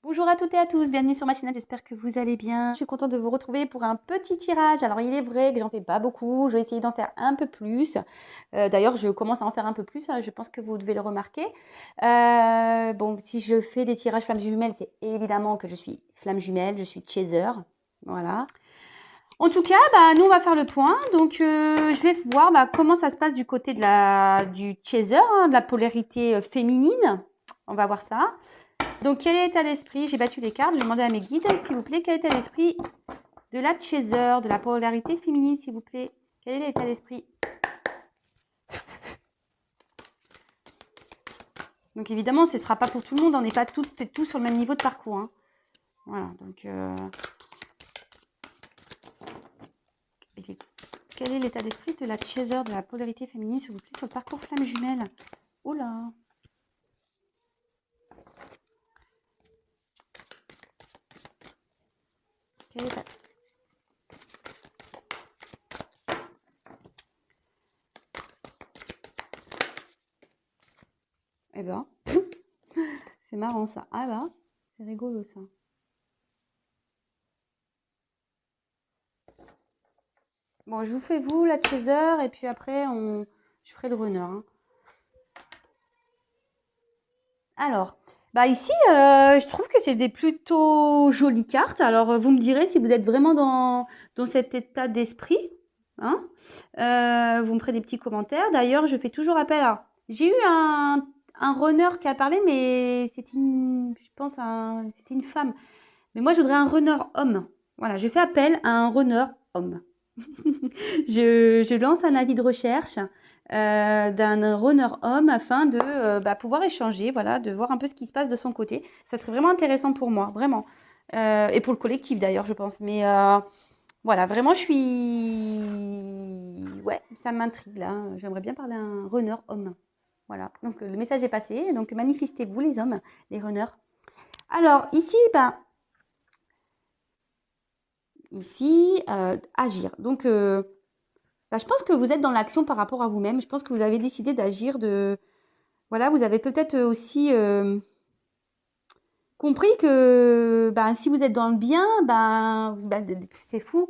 Bonjour à toutes et à tous, bienvenue sur ma chaîne, j'espère que vous allez bien. Je suis contente de vous retrouver pour un petit tirage. Alors il est vrai que j'en fais pas beaucoup, je vais essayer d'en faire un peu plus. D'ailleurs je commence à en faire un peu plus, hein, je pense que vous devez le remarquer. Bon, si je fais des tirages flammes jumelles, c'est évidemment que je suis flamme jumelle, je suis chaser. Voilà. En tout cas, nous on va faire le point. Donc je vais voir comment ça se passe du côté du chaser, hein, de la polarité féminine. On va voir ça. Donc, quel est l'état d'esprit? J'ai battu les cartes. Je vais demander à mes guides, s'il vous plaît, quel est l'état d'esprit de la chaser, de la polarité féminine, s'il vous plaît. Quel est l'état d'esprit? Donc, évidemment, ce ne sera pas pour tout le monde. On n'est pas toutes et tous sur le même niveau de parcours. Hein. Voilà. Donc, quel est l'état d'esprit de la chaser, de la polarité féminine, s'il vous plaît, sur le parcours flamme jumelle? Oula! Quel est Eh ben, c'est marrant ça. Ah bah, c'est rigolo ça. Bon, je vous fais vous la chaser et puis après je ferai le runner. Hein. Alors, ici, je trouve que c'est des plutôt jolies cartes. Alors, vous me direz si vous êtes vraiment dans cet état d'esprit. Hein. Vous me ferez des petits commentaires. D'ailleurs, je fais toujours appel à... J'ai eu un runner qui a parlé, mais c'est je pense, c'était une femme. Mais moi, je voudrais un runner homme. Voilà, je fais appel à un runner homme. je lance un avis de recherche d'un runner homme afin de pouvoir échanger, voilà, de voir un peu ce qui se passe de son côté. Ça serait vraiment intéressant pour moi, vraiment. Et pour le collectif d'ailleurs, je pense. Mais voilà, vraiment, je suis... Ouais, ça m'intrigue là. J'aimerais bien parler à un runner homme. Voilà, donc le message est passé. Donc manifestez-vous les hommes, les runners. Alors ici, agir. Donc, je pense que vous êtes dans l'action par rapport à vous-même. Je pense que vous avez décidé d'agir Voilà, vous avez peut-être aussi compris que si vous êtes dans le bien, c'est fou.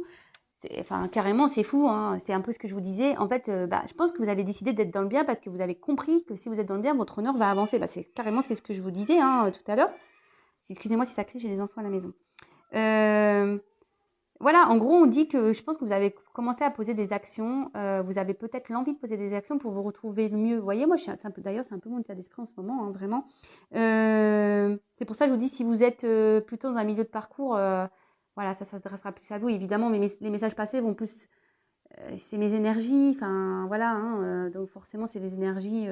Enfin, carrément, c'est fou. Hein. C'est un peu ce que je vous disais. En fait, je pense que vous avez décidé d'être dans le bien parce que vous avez compris que si vous êtes dans le bien, votre honneur va avancer. C'est carrément ce que je vous disais tout à l'heure. Excusez-moi si ça crie, j'ai les enfants à la maison. Voilà, en gros, on dit que je pense que vous avez commencé à poser des actions. Vous avez peut-être l'envie de poser des actions pour vous retrouver le mieux. Vous voyez, moi, d'ailleurs, c'est un peu mon état d'esprit en ce moment, hein, vraiment. C'est pour ça que je vous dis, si vous êtes plutôt dans un milieu de parcours, voilà, ça s'adressera plus à vous, évidemment. Mais les messages passés vont plus... c'est mes énergies, enfin, voilà. Hein, donc, forcément, c'est des énergies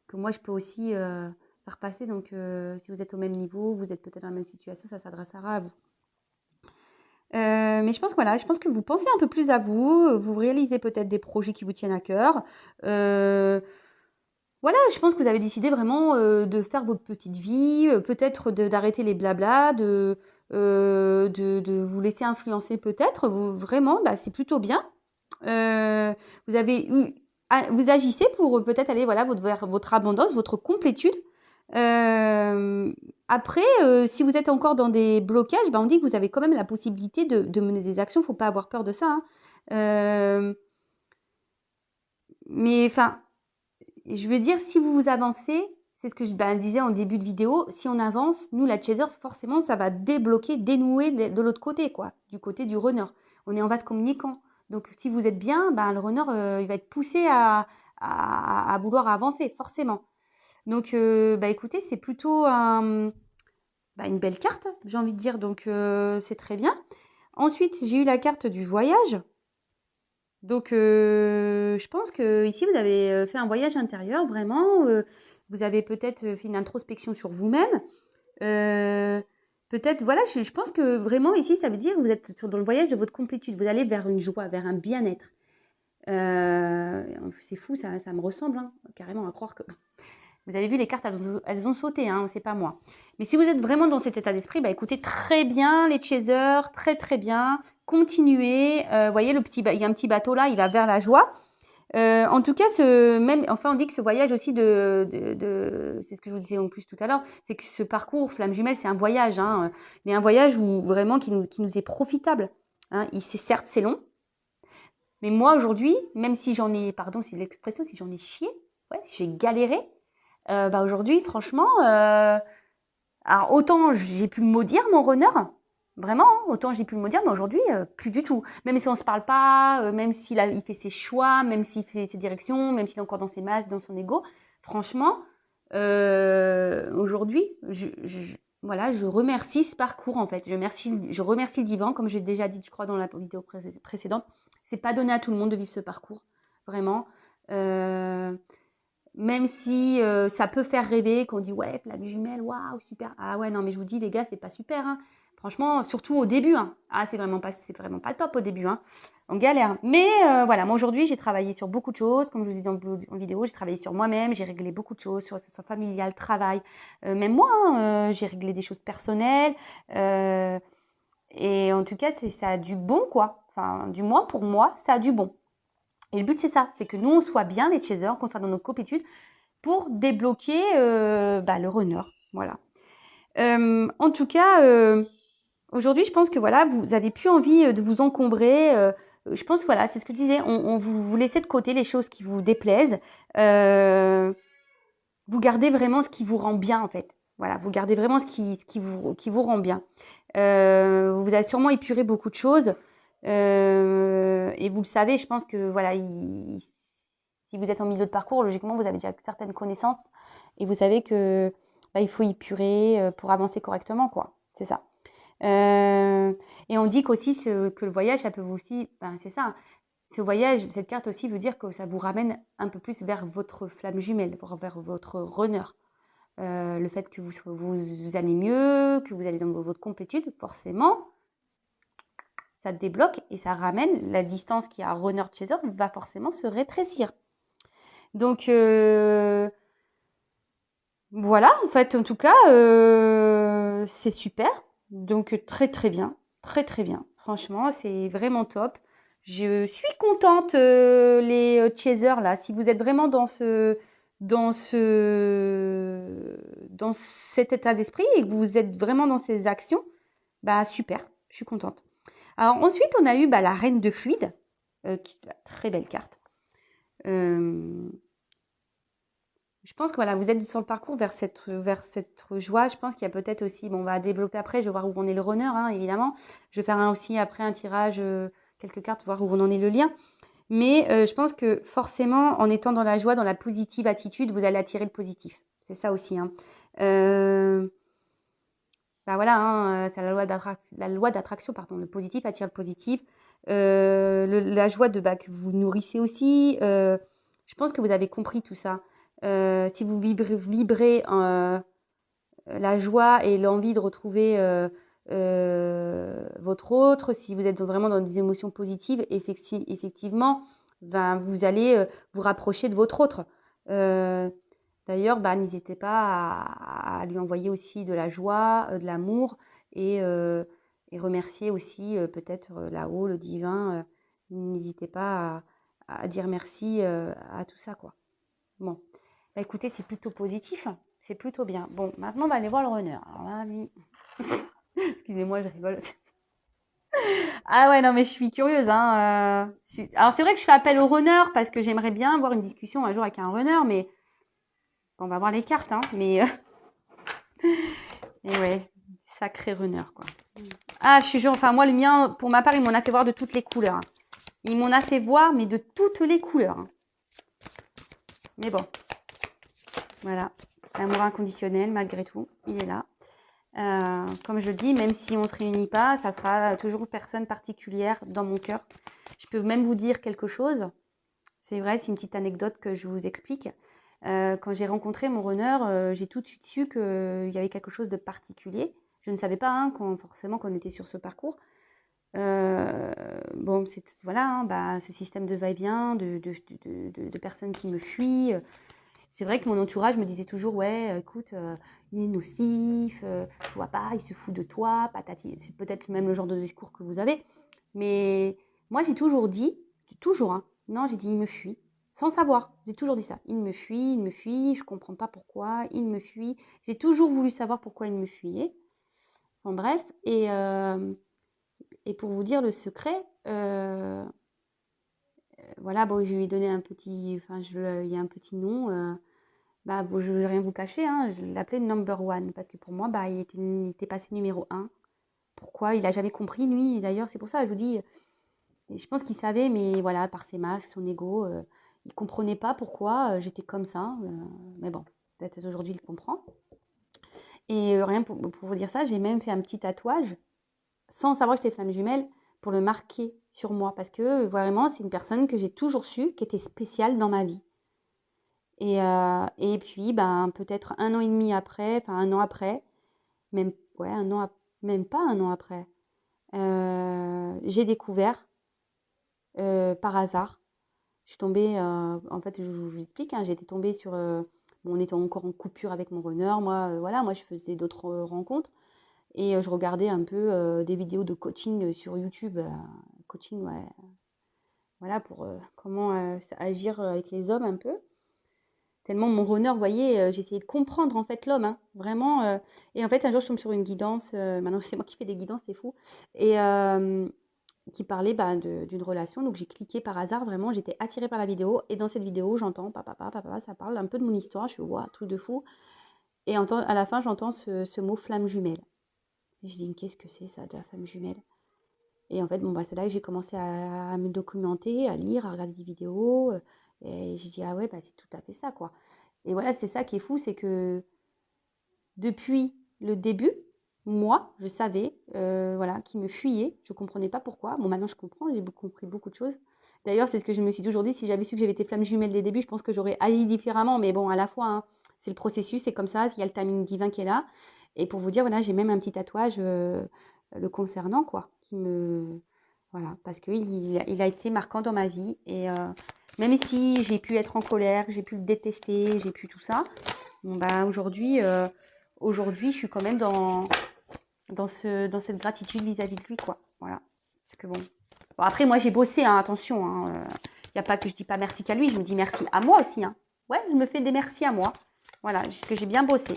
que moi, je peux aussi faire passer. Donc, si vous êtes au même niveau, vous êtes peut-être dans la même situation, ça s'adressera à vous. Mais je pense que vous pensez un peu plus à vous, vous réalisez peut-être des projets qui vous tiennent à cœur. Voilà, je pense que vous avez décidé vraiment de faire votre petite vie, peut-être d'arrêter les blablas, de vous laisser influencer peut-être. Vraiment, c'est plutôt bien. Vous avez vous agissez pour peut-être aller vers votre abondance, votre complétude. Après, si vous êtes encore dans des blocages, on dit que vous avez quand même la possibilité de mener des actions. Il ne faut pas avoir peur de ça. Hein. Mais enfin, je veux dire, si vous avancez, c'est ce que je disais en début de vidéo, si on avance, nous, la chaser, forcément, ça va débloquer, dénouer de l'autre côté, quoi, du côté du runner. On est en vase communicant. Donc, si vous êtes bien, le runner, il va être poussé à vouloir avancer, forcément. Donc, écoutez, c'est plutôt une belle carte, j'ai envie de dire. Donc, c'est très bien. Ensuite, j'ai eu la carte du voyage. Donc, je pense que ici vous avez fait un voyage intérieur, vraiment. Vous avez peut-être fait une introspection sur vous-même. Peut-être, voilà, je pense que vraiment ici, ça veut dire que vous êtes dans le voyage de votre complétude. Vous allez vers une joie, vers un bien-être. C'est fou, ça me ressemble, hein, carrément, à croire que... Vous avez vu, les cartes, elles ont sauté, hein, c'est pas moi. Mais si vous êtes vraiment dans cet état d'esprit, écoutez, très bien les chasers, très très bien. Continuez. Vous voyez, il y a un petit bateau là, il va vers la joie. En tout cas, enfin, on dit que ce voyage aussi c'est ce que je vous disais en plus tout à l'heure, c'est que ce parcours Flamme Jumelle, c'est un voyage, hein, mais un voyage où vraiment qui nous est profitable. Hein. Certes, c'est long, mais moi aujourd'hui, même si j'en ai, pardon, c'est l'expression, si j'en ai chié, ouais, si j'ai galéré, bah aujourd'hui, franchement, alors autant j'ai pu le maudire mon runner, vraiment, hein, autant j'ai pu le maudire, mais aujourd'hui, plus du tout. Même si on se parle pas, même il fait ses choix, même s'il fait ses directions, même s'il est encore dans ses masses, dans son ego, franchement, aujourd'hui, voilà, je remercie ce parcours en fait. Je remercie le divan, comme j'ai déjà dit, je crois, dans la vidéo précédente. C'est pas donné à tout le monde de vivre ce parcours, vraiment. Même si ça peut faire rêver, qu'on dit ouais, Flamme Jumelle, waouh, super. Ah ouais, non, mais je vous dis, les gars, c'est pas super. Hein. Franchement, surtout au début. Hein. Ah, c'est vraiment pas top au début. Hein. On galère. Mais voilà, moi aujourd'hui, j'ai travaillé sur beaucoup de choses. Comme je vous ai dit en vidéo, j'ai travaillé sur moi-même, j'ai réglé beaucoup de choses, sur situation familiale, travail. Même moi, hein, j'ai réglé des choses personnelles. Et en tout cas, ça a du bon, quoi. Enfin, du moins pour moi, ça a du bon. Et le but, c'est ça, c'est que nous, on soit bien les chasers, qu'on soit dans nos compétudes pour débloquer le runner. Voilà. En tout cas, aujourd'hui, je pense que voilà, vous avez plus envie de vous encombrer. Je pense que voilà, c'est ce que je disais, vous laissez de côté les choses qui vous déplaisent. Vous gardez vraiment ce qui vous rend bien, en fait. Voilà, vous gardez vraiment ce qui vous rend bien. Vous avez sûrement épuré beaucoup de choses. Et vous le savez, je pense que voilà, si vous êtes en milieu de parcours, logiquement, vous avez déjà certaines connaissances et vous savez que il faut épurer pour avancer correctement, quoi. C'est ça. Et on dit qu'aussi que le voyage, ça peut vous aussi, c'est ça. Hein. Ce voyage, cette carte aussi veut dire que ça vous ramène un peu plus vers votre flamme jumelle, vers votre runner. Le fait que vous allez mieux, que vous allez dans votre complétude, forcément, ça débloque et ça ramène la distance qu'il y a runner chaser va forcément se rétrécir. Donc voilà, en fait, en tout cas, c'est super. Donc très très bien, très très bien. Franchement, c'est vraiment top. Je suis contente, les chasers là. Si vous êtes vraiment dans cet état d'esprit et que vous êtes vraiment dans ces actions, bah super, je suis contente. Alors ensuite, on a eu la reine de fluide, qui est une très belle carte. Je pense que voilà, vous êtes sur le parcours vers cette joie. Je pense qu'il y a peut-être aussi, bon, on va développer après, je vais voir où on est le runner, hein, évidemment. Je vais faire aussi après un tirage, quelques cartes, voir où on en est le lien. Mais je pense que forcément, en étant dans la joie, dans la positive attitude, vous allez attirer le positif. C'est ça aussi. Hein. Voilà, hein, c'est la loi d'attraction, pardon. Le positif attire le positif. La joie que vous nourrissez aussi. Je pense que vous avez compris tout ça. Si vous vibrez la joie et l'envie de retrouver votre autre, si vous êtes vraiment dans des émotions positives, effectivement, vous allez vous rapprocher de votre autre. D'ailleurs, n'hésitez pas à lui envoyer aussi de la joie, de l'amour et remercier aussi peut-être là-haut, le divin. N'hésitez pas à dire merci à tout ça, quoi. Bon. Écoutez, c'est plutôt positif, c'est plutôt bien. Bon, maintenant, on va aller voir le runner. Alors là, lui... Excusez-moi, je rigole. Ah ouais, non, mais je suis curieuse. Hein. Alors, c'est vrai que je fais appel au runner parce que j'aimerais bien avoir une discussion un jour avec un runner, mais... On va voir les cartes, hein. Mais... Et ouais, sacré runner, quoi. Ah, je suis sûre, enfin, moi, le mien, pour ma part, il m'en a fait voir de toutes les couleurs. Hein. Il m'en a fait voir, mais de toutes les couleurs. Hein. Mais bon... Voilà, l'amour inconditionnel, malgré tout, il est là. Comme je le dis, même si on ne se réunit pas, ça sera toujours une personne particulière dans mon cœur. Je peux même vous dire quelque chose. C'est vrai, c'est une petite anecdote que je vous explique. Quand j'ai rencontré mon runner, j'ai tout de suite su qu'il y avait quelque chose de particulier. Je ne savais pas hein, forcément qu'on était sur ce parcours. Bon, c'est voilà, hein, ce système de va-et-vient, de personnes qui me fuient. C'est vrai que mon entourage me disait toujours, ouais, écoute, il est nocif, tu vois pas, il se fout de toi, patati. C'est peut-être même le genre de discours que vous avez. Mais moi, j'ai toujours dit, toujours, hein, non, j'ai dit, il me fuit. sans savoir. J'ai toujours dit ça. Il me fuit, je comprends pas pourquoi, il me fuit. J'ai toujours voulu savoir pourquoi il me fuyait. Enfin bref, et pour vous dire le secret, voilà, bon, je lui ai donné un petit, enfin, il y a un petit nom. Bah, bon, je ne vais rien vous cacher, hein, je l'appelais number one parce que pour moi, bah, il était passé numéro un. Pourquoi? Il a jamais compris, lui. Et d'ailleurs, c'est pour ça, je vous dis, je pense qu'il savait, mais voilà, par ses masques, son ego, il comprenait pas pourquoi j'étais comme ça. Mais bon, peut-être aujourd'hui, il comprend. Et rien pour vous dire ça, j'ai même fait un petit tatouage sans savoir que j'étais flamme jumelle pour le marquer sur moi parce que vraiment, c'est une personne que j'ai toujours su qui était spéciale dans ma vie. Et puis, ben, peut-être un an et demi après, enfin un an après, même, ouais, même pas un an après, j'ai découvert par hasard. Je suis tombée, en fait, je vous explique, hein, j'étais tombée sur. Bon, on était encore en coupure avec mon runner. Moi, voilà, moi, je faisais d'autres rencontres et je regardais un peu des vidéos de coaching sur YouTube. Coaching, ouais, voilà, pour comment agir avec les hommes un peu. Tellement mon runner, vous voyez, j'essayais de comprendre en fait l'homme, hein, vraiment. Et en fait, un jour, je tombe sur une guidance. Maintenant, c'est moi qui fais des guidances, c'est fou. Et qui parlait bah, d'une relation. Donc, j'ai cliqué par hasard, vraiment, j'étais attirée par la vidéo. Et dans cette vidéo, j'entends papa, papa, papa, ça parle un peu de mon histoire. Je suis, waouh, truc de fou. Et à la fin, j'entends ce mot flamme jumelle. Et je dis, qu'est-ce que c'est ça, de la flamme jumelle? Et en fait, bon, bah, c'est là que j'ai commencé à me documenter, à lire, à regarder des vidéos. Et j'ai dit, ah ouais, bah, c'est tout à fait ça, quoi. Et voilà, c'est ça qui est fou, c'est que depuis le début, moi, je savais, voilà, qu'il me fuyait. Je ne comprenais pas pourquoi. Bon, maintenant, je comprends, j'ai compris beaucoup de choses. D'ailleurs, c'est ce que je me suis dit aujourd'hui. Si j'avais su que j'avais été flamme jumelle dès le début, je pense que j'aurais agi différemment. Mais bon, à la fois, hein, c'est le processus, c'est comme ça. Il y a le timing divin qui est là. Et pour vous dire, voilà, j'ai même un petit tatouage le concernant, quoi, qui me... Voilà, parce qu'il a été marquant dans ma vie. Et même si j'ai pu être en colère, j'ai pu le détester, j'ai pu tout ça, bon, bah, aujourd'hui, je suis quand même dans cette gratitude vis-à-vis de lui, quoi. Voilà. Parce que bon. Bon, après, moi, j'ai bossé, hein, attention. Il n'y a pas que je dis pas merci qu'à lui, je me dis merci à moi aussi. Hein. Ouais, je me fais des merci à moi. Voilà, que j'ai bien bossé.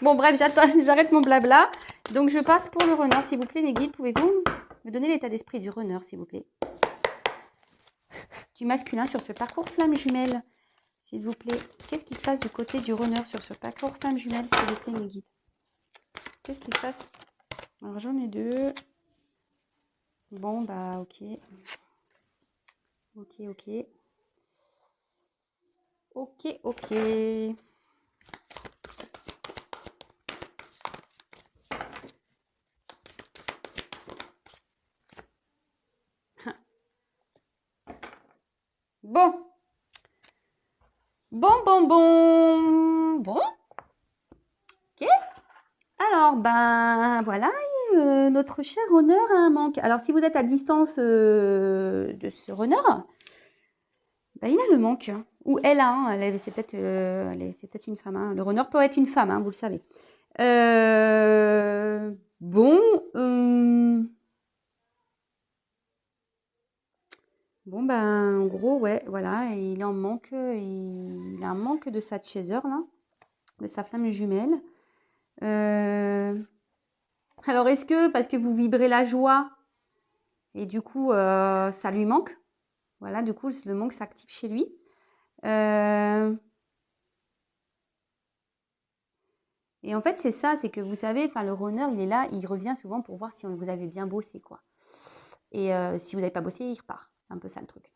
Bon, bref, j'arrête mon blabla. Donc, je passe pour le runner, s'il vous plaît, mes guides. Pouvez-vous me donner l'état d'esprit du runner, s'il vous plaît? Du masculin sur ce parcours flamme jumelle, s'il vous plaît. Qu'est-ce qui se passe du côté du runner sur ce parcours flamme jumelle, s'il vous plaît, mes guides? Qu'est-ce qui se passe? Alors, j'en ai deux. Bon, bah, ok. Ok, ok. Ok, ok. Bon. Bon. Ok. Alors, ben, voilà. Notre cher runner a un manque. Alors, si vous êtes à distance de ce runner, ben, il a le manque. Ou elle a. Hein, c'est peut-être une femme. Hein. Le runner peut être une femme, hein, vous le savez. Bon. Bon, ben, en gros, ouais, voilà, et il en manque, il a un manque de sa chaser, là, de sa flamme jumelle. Alors, est-ce que, parce que vous vibrez la joie, et du coup, ça lui manque? Voilà, du coup, le manque s'active chez lui. Et en fait, c'est ça, c'est que vous savez, enfin, le runner, il est là, il revient souvent pour voir si vous avez bien bossé, quoi. Et si vous n'avez pas bossé, il repart. C'est un peu ça le truc.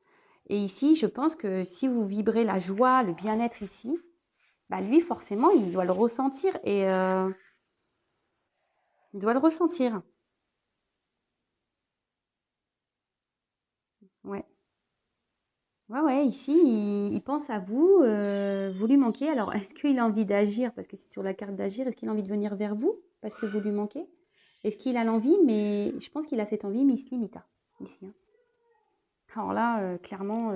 Et ici, je pense que si vous vibrez la joie, le bien-être ici, bah lui, forcément, il doit le ressentir et il doit le ressentir. Ouais. Ouais, ouais, ici, il pense à vous, vous lui manquez. Alors, est-ce qu'il a envie d'agir? Parce que c'est sur la carte d'agir. Est-ce qu'il a envie de venir vers vous? Parce que vous lui manquez? Est-ce qu'il a l'envie? Mais je pense qu'il a cette envie, mais il se limite, hein, ici. Hein. Alors là, clairement,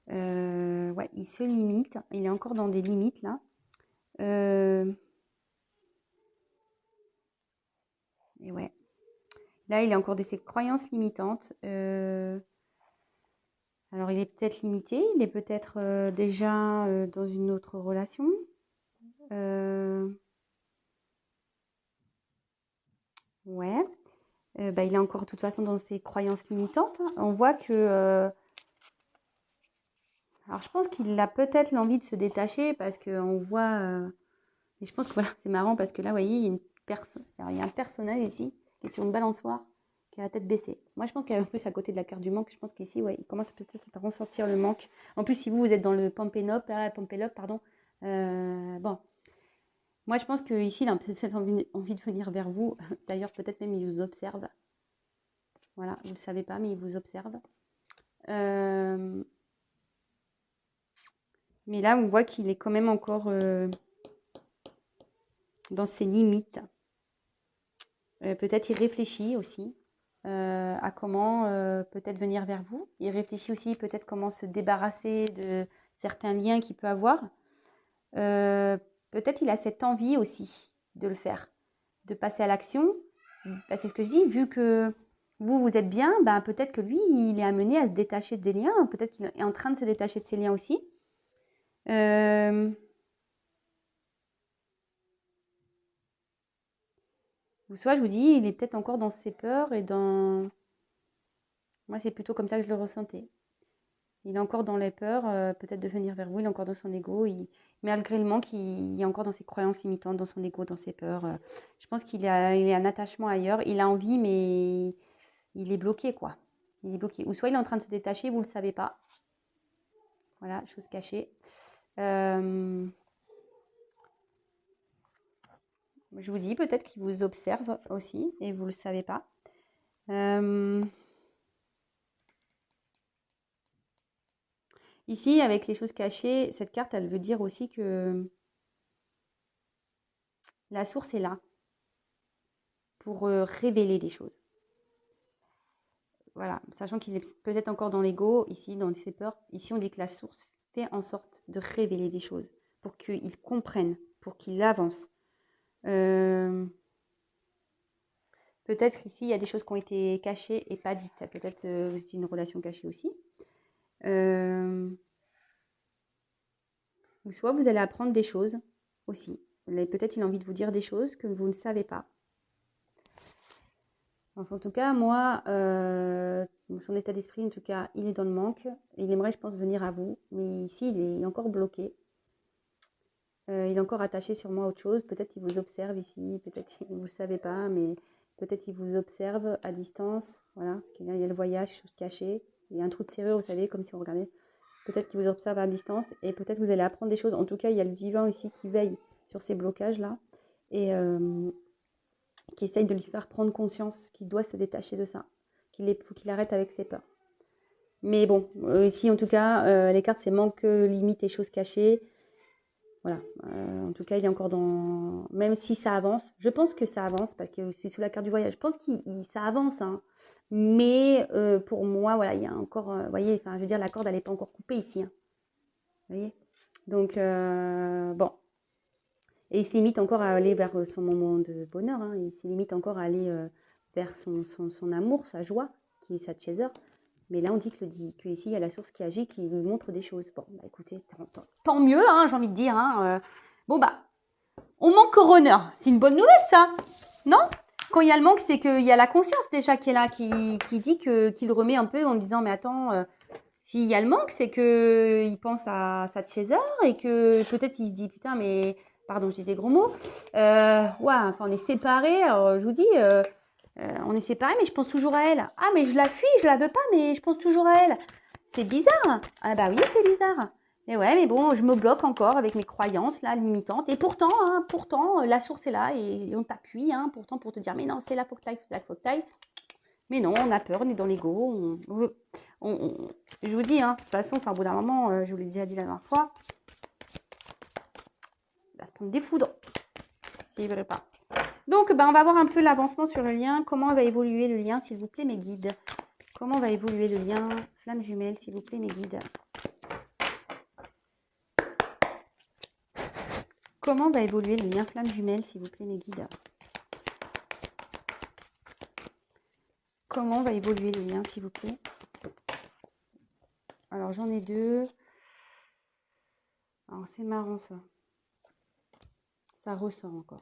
ouais, il se limite. Il est encore dans des limites, là. Et ouais. Là, il a encore de ses croyances limitantes. Alors, il est peut-être limité, il est peut-être déjà dans une autre relation. Ouais. Bah, il est encore de toute façon dans ses croyances limitantes, hein. On voit que... alors, je pense qu'il a peut-être l'envie de se détacher parce qu'on voit... et je pense que voilà, c'est marrant parce que là, vous voyez, il y a il y a un personnage ici qui est sur une balançoire, qui a la tête baissée. Moi, je pense qu'il y a un peu à côté de la carte du manque. Je pense qu'ici, ouais, il commence peut-être à ressortir le manque. En plus, si vous êtes dans le Pampénope, là, Pampélope, pardon. Bon, moi, je pense qu'ici, il a peut-être envie de venir vers vous. D'ailleurs, peut-être même il vous observe. Voilà, vous ne le savez pas, mais il vous observe. Mais là, on voit qu'il est quand même encore dans ses limites. Peut-être il réfléchit aussi à comment peut-être venir vers vous. Il réfléchit aussi peut-être comment se débarrasser de certains liens qu'il peut avoir. Peut-être il a cette envie aussi de le faire, de passer à l'action. Bah, c'est ce que je dis, vu que vous êtes bien, ben, peut-être que lui, il est amené à se détacher des liens. Peut-être qu'il est en train de se détacher de ses liens aussi. Ou soit, je vous dis, il est peut-être encore dans ses peurs et dans... Moi, c'est plutôt comme ça que je le ressentais. Il est encore dans les peurs, peut-être de venir vers vous, il est encore dans son ego, malgré le manque, il est encore dans ses croyances limitantes, dans son ego, dans ses peurs. Je pense qu'il est un attachement ailleurs, il a envie, mais il est bloqué, quoi. Il est bloqué. Ou soit il est en train de se détacher, vous ne le savez pas. Voilà, chose cachée. Je vous dis, peut-être qu'il vous observe aussi, et vous ne le savez pas. Ici, avec les choses cachées, cette carte, elle veut dire aussi que la source est là pour révéler des choses. Voilà, sachant qu'il est peut-être encore dans l'ego, ici, dans ses peurs. Ici, on dit que la source fait en sorte de révéler des choses pour qu'il comprenne, pour qu'il avance. Peut-être ici, il y a des choses qui ont été cachées et pas dites. Peut-être aussi une relation cachée aussi. Ou soit vous allez apprendre des choses aussi. Peut-être il a envie de vous dire des choses que vous ne savez pas. Enfin, en tout cas, moi, son état d'esprit, en tout cas, il est dans le manque. Il aimerait, je pense, venir à vous. Mais ici, il est encore bloqué. Il est encore attaché sûrement à autre chose. Peut-être qu'il vous observe ici. Peut-être que vous ne le savez pas. Mais peut-être qu'il vous observe à distance. Voilà. Parce qu'il y a le voyage, choses cachées. Il y a un trou de serrure, vous savez, comme si on regardait. Peut-être qu'il vous observe à distance. Et peut-être que vous allez apprendre des choses. En tout cas, il y a le divin ici qui veille sur ces blocages-là. Et... qui essaye de lui faire prendre conscience qu'il doit se détacher de ça, faut qu'il arrête avec ses peurs. Mais bon, ici en tout cas, les cartes c'est manque, limite et choses cachées. Voilà, en tout cas il est encore dans... Même si ça avance, je pense que ça avance parce que c'est sous la carte du voyage. Je pense que ça avance, hein. Mais pour moi, voilà, il y a encore... vous voyez, enfin, je veux dire, la corde elle n'est pas encore coupée ici, hein. Vous voyez. Donc, bon. Et il se limite encore à aller vers son moment de bonheur, hein. Il se limite encore à aller vers son amour, sa joie, qui est sa chaser. Mais là, on dit que ici, il y a la source qui agit, qui lui montre des choses. Bon, bah écoutez, tant mieux, hein, j'ai envie de dire, hein. Bon, bah, on manque au runner. C'est une bonne nouvelle, ça. Non? Quand il y a le manque, c'est qu'il y a la conscience déjà qui est là, qui dit qu'il remet un peu en lui disant, mais attends... s'il y a le manque, c'est qu'il pense à sa chaser et que peut-être il se dit putain, mais pardon, j'ai des gros mots. Ouais, enfin, on est séparés. Alors, je vous dis, on est séparés, mais je pense toujours à elle. Ah, mais je la fuis, je la veux pas, mais je pense toujours à elle. C'est bizarre. Ah, bah oui, c'est bizarre. Et ouais, mais bon, je me bloque encore avec mes croyances là, limitantes. Et pourtant, hein, la source est là et on t'appuie, hein, pourtant, pour te dire, mais non, c'est là, faut que t'ailles, c'est là, faut que t'ailles. Mais non, on a peur, on est dans l'ego. Je vous dis, hein, de toute façon, enfin, au bout d'un moment, je vous l'ai déjà dit la dernière fois, il va se prendre des foudres s'il ne veut pas. Donc, on va voir un peu l'avancement sur le lien. Comment va évoluer le lien, s'il vous plaît, mes guides? Comment va évoluer le lien flamme jumelle, s'il vous plaît, mes guides? Comment va évoluer le lien flamme jumelle, s'il vous plaît, mes guides? Comment va évoluer le lien, s'il vous plaît? Alors, j'en ai deux. Alors, c'est marrant, ça. Ça ressort encore.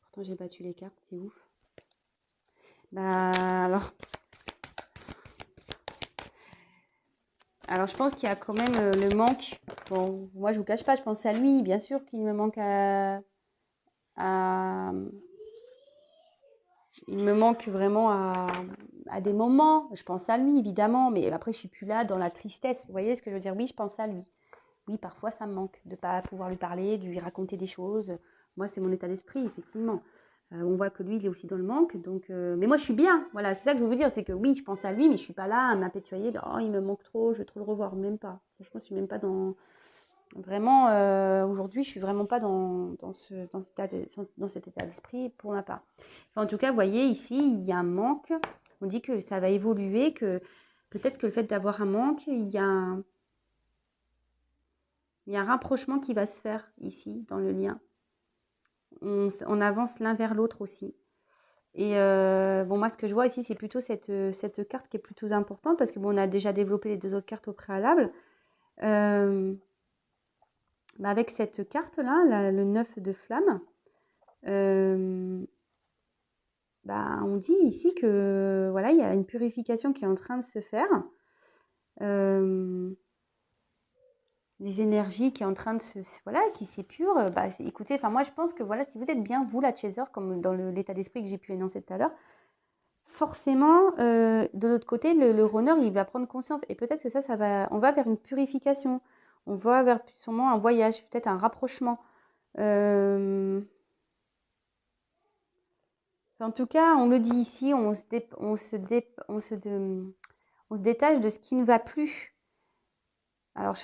Pourtant, j'ai battu les cartes, c'est ouf. Bah, alors je pense qu'il y a quand même le manque. Bon, moi, je vous cache pas, je pense à lui. Bien sûr qu'il me manque à- il me manque vraiment à des moments. Je pense à lui, évidemment. Mais après, je suis plus là dans la tristesse. Vous voyez ce que je veux dire? Oui, je pense à lui. Oui, parfois, ça me manque de ne pas pouvoir lui parler, de lui raconter des choses. Moi, c'est mon état d'esprit, effectivement. On voit que lui, il est aussi dans le manque. Donc, mais moi, je suis bien. Voilà, c'est ça que je veux vous dire. C'est que oui, je pense à lui, mais je ne suis pas là à m'apitoyer. Oh, il me manque trop, je veux trop le revoir. Même pas. Franchement, je ne suis même pas dans... Vraiment, aujourd'hui, je ne suis vraiment pas dans cet état d'esprit pour ma part. Enfin, en tout cas, vous voyez, ici, il y a un manque. On dit que ça va évoluer, que peut-être que le fait d'avoir un manque, il y a un rapprochement qui va se faire ici, dans le lien. On avance l'un vers l'autre aussi. Et bon, moi, ce que je vois ici, c'est plutôt cette carte qui est plutôt importante parce que bon, on a déjà développé les deux autres cartes au préalable. Bah, avec cette carte-là, le 9 de flamme, bah, on dit ici que voilà, il y a une purification qui est en train de se faire. Les énergies qui est en train de se... Voilà, qui s'épurent. Bah, écoutez, enfin moi je pense que voilà, si vous êtes bien, vous la chaser, comme dans l'état d'esprit que j'ai pu énoncer tout à l'heure, forcément, de l'autre côté, le runner, il va prendre conscience. Et peut-être que ça va... On va vers une purification. On va vers sûrement un voyage, peut-être un rapprochement. En tout cas, on le dit ici, on se détache de ce qui ne va plus. Alors,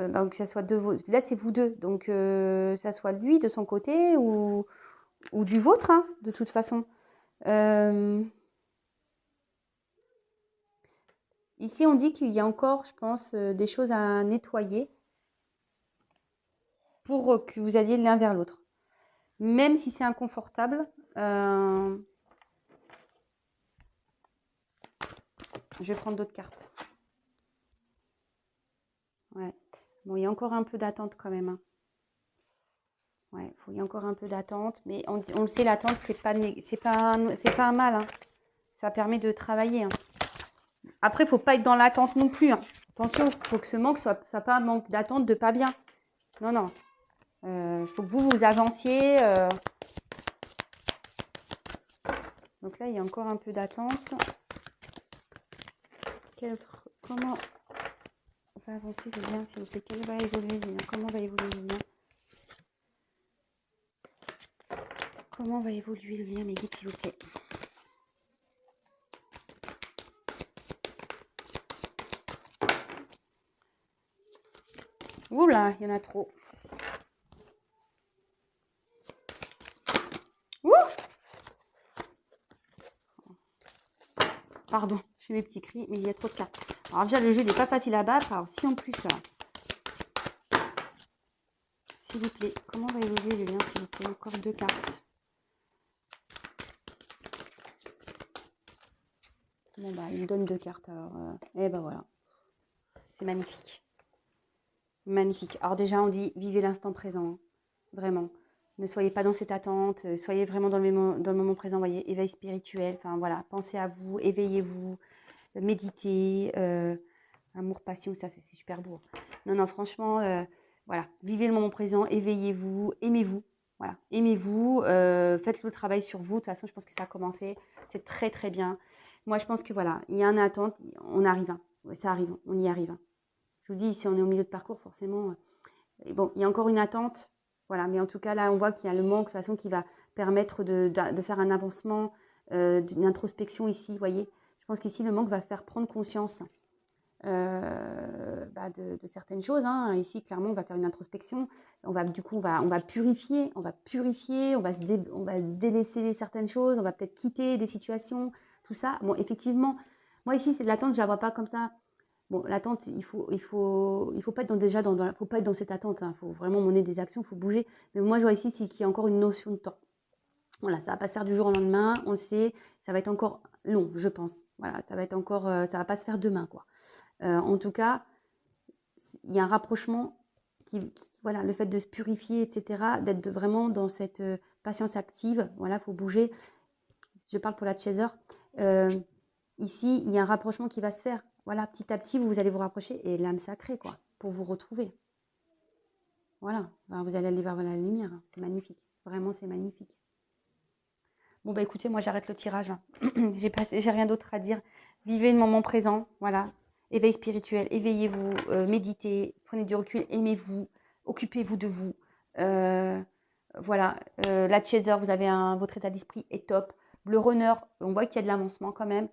donc, ça soit là, c'est vous deux. Donc, ça soit lui de son côté ou du vôtre, hein, de toute façon. Ici, on dit qu'il y a encore, je pense, des choses à nettoyer pour que vous alliez l'un vers l'autre. Même si c'est inconfortable. Je vais prendre d'autres cartes. Ouais. Bon, il y a encore un peu d'attente quand même, hein. Ouais, il y a encore un peu d'attente, mais on le sait, l'attente, c'est pas un mal, hein. Ça permet de travailler, hein. Après, il ne faut pas être dans l'attente non plus, hein. Attention, il faut que ce manque soit pas un manque d'attente de pas bien. Non, non. Il faut que vous avanciez. Donc là, il y a encore un peu d'attente. Comment va avancer le lien, s'il vous plaît? Quel va évoluer le lien? Comment va évoluer le lien? Comment va évoluer le lien, mes guides, s'il vous plaît? Oula, il y en a trop. Ouh! Pardon, je fais mes petits cris, mais il y a trop de cartes. Alors déjà, le jeu n'est pas facile à battre. Alors si en plus, s'il vous plaît, comment va évoluer le lien, s'il vous plaît? Encore deux cartes. Bon bah, il me donne deux cartes. Alors, et ben voilà. C'est magnifique. Magnifique. Alors déjà, on dit, vivez l'instant présent. Hein. Vraiment. Ne soyez pas dans cette attente. Soyez vraiment dans le moment présent. Voyez, éveil spirituel. Enfin voilà, pensez à vous, éveillez-vous, méditez. Amour, passion, ça c'est super beau. Non, non, franchement, voilà. Vivez le moment présent, éveillez-vous, aimez-vous. Voilà, aimez-vous, faites le travail sur vous. De toute façon, je pense que ça a commencé. C'est très, très bien. Moi, je pense que voilà, il y a une attente. On arrive. Hein. Ça arrive, on y arrive. Hein. Je vous dis, si on est au milieu de parcours, forcément, et bon, il y a encore une attente, voilà, mais en tout cas, là, on voit qu'il y a le manque, de toute façon, qui va permettre de faire un avancement, d'une introspection ici, vous voyez. Je pense qu'ici, le manque va faire prendre conscience de certaines choses. Hein. Ici, clairement, on va faire une introspection. Du coup, on va purifier, on va délaisser certaines choses, on va peut-être quitter des situations, tout ça. Bon, effectivement, moi ici, c'est de l'attente, je ne la vois pas comme ça. Bon, l'attente, il faut pas être faut pas être dans cette attente. Il faut vraiment mener des actions, il faut bouger. Mais moi, je vois ici qu'il y a encore une notion de temps. Voilà, ça va pas se faire du jour au lendemain, on le sait. Ça va être encore long, je pense. Voilà, ça va être encore, ça va pas se faire demain, quoi. En tout cas, il y a un rapprochement voilà, le fait de se purifier, etc., d'être vraiment dans cette patience active. Voilà, il faut bouger. Je parle pour la chaser. Ici, il y a un rapprochement qui va se faire. Voilà, petit à petit, vous allez vous rapprocher et l'âme sacrée, quoi, pour vous retrouver. Voilà, enfin, vous allez aller vers la lumière. Hein. C'est magnifique. Vraiment, c'est magnifique. Bon, bah écoutez, moi, j'arrête le tirage. Hein. J'ai rien d'autre à dire. Vivez le moment présent. Voilà. Éveil spirituel. Éveillez-vous. Méditez. Prenez du recul. Aimez-vous. Occupez-vous de vous. Voilà. La chaser, vous avez votre état d'esprit est top. Le runner, on voit qu'il y a de l'avancement quand même.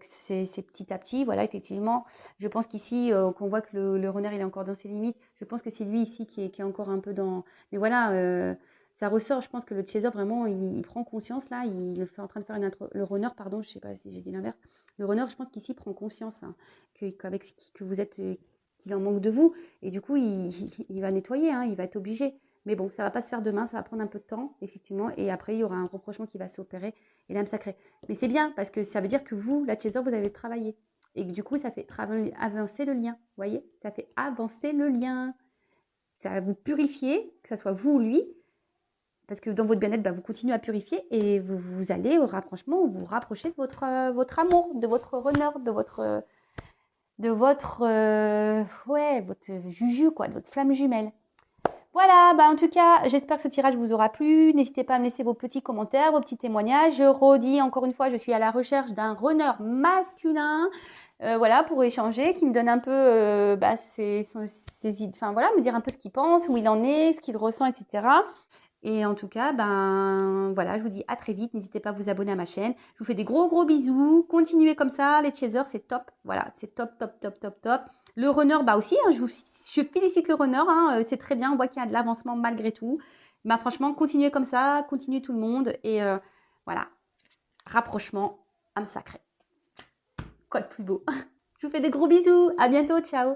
C'est petit à petit, voilà, effectivement. Je pense qu'ici, qu'on voit que le runner, il est encore dans ses limites. Je pense que c'est lui ici qui est encore un peu dans... Mais voilà, ça ressort. Je pense que le chaser, vraiment, il prend conscience, là. Il est en train de faire le runner, pardon, je ne sais pas si j'ai dit l'inverse. Le runner, je pense qu'ici, prend conscience hein, que vous êtes... qu'il en manque de vous. Et du coup, il va nettoyer, hein, il va être obligé. Mais bon, ça ne va pas se faire demain, ça va prendre un peu de temps, effectivement. Et après, il y aura un rapprochement qui va s'opérer et l'âme sacrée. Mais c'est bien, parce que ça veut dire que vous, la chaser, vous avez travaillé. Et que du coup, ça fait avancer le lien. Vous voyez? Ça fait avancer le lien. Ça va vous purifier, que ce soit vous ou lui. Parce que dans votre bien-être, bah, vous continuez à purifier et vous allez au rapprochement, vous rapprochez de votre amour, de votre runner, de votre votre juju, quoi, de votre flamme jumelle. Voilà, bah en tout cas, j'espère que ce tirage vous aura plu. N'hésitez pas à me laisser vos petits commentaires, vos petits témoignages. Je redis encore une fois, je suis à la recherche d'un runner masculin, voilà, pour échanger, qui me donne un peu ses idées, enfin voilà, me dire un peu ce qu'il pense, où il en est, ce qu'il ressent, etc. Et en tout cas, ben voilà, je vous dis à très vite. N'hésitez pas à vous abonner à ma chaîne. Je vous fais des gros bisous. Continuez comme ça. Les chasers, c'est top. Voilà, c'est top, top, top, top, top. Le runner, bah aussi, hein, je félicite le runner. Hein, c'est très bien. On voit qu'il y a de l'avancement malgré tout. Bah franchement, continuez comme ça. Continuez tout le monde. Et voilà, rapprochement, âme sacrée. Quoi de plus beau? Je vous fais des gros bisous. À bientôt. Ciao.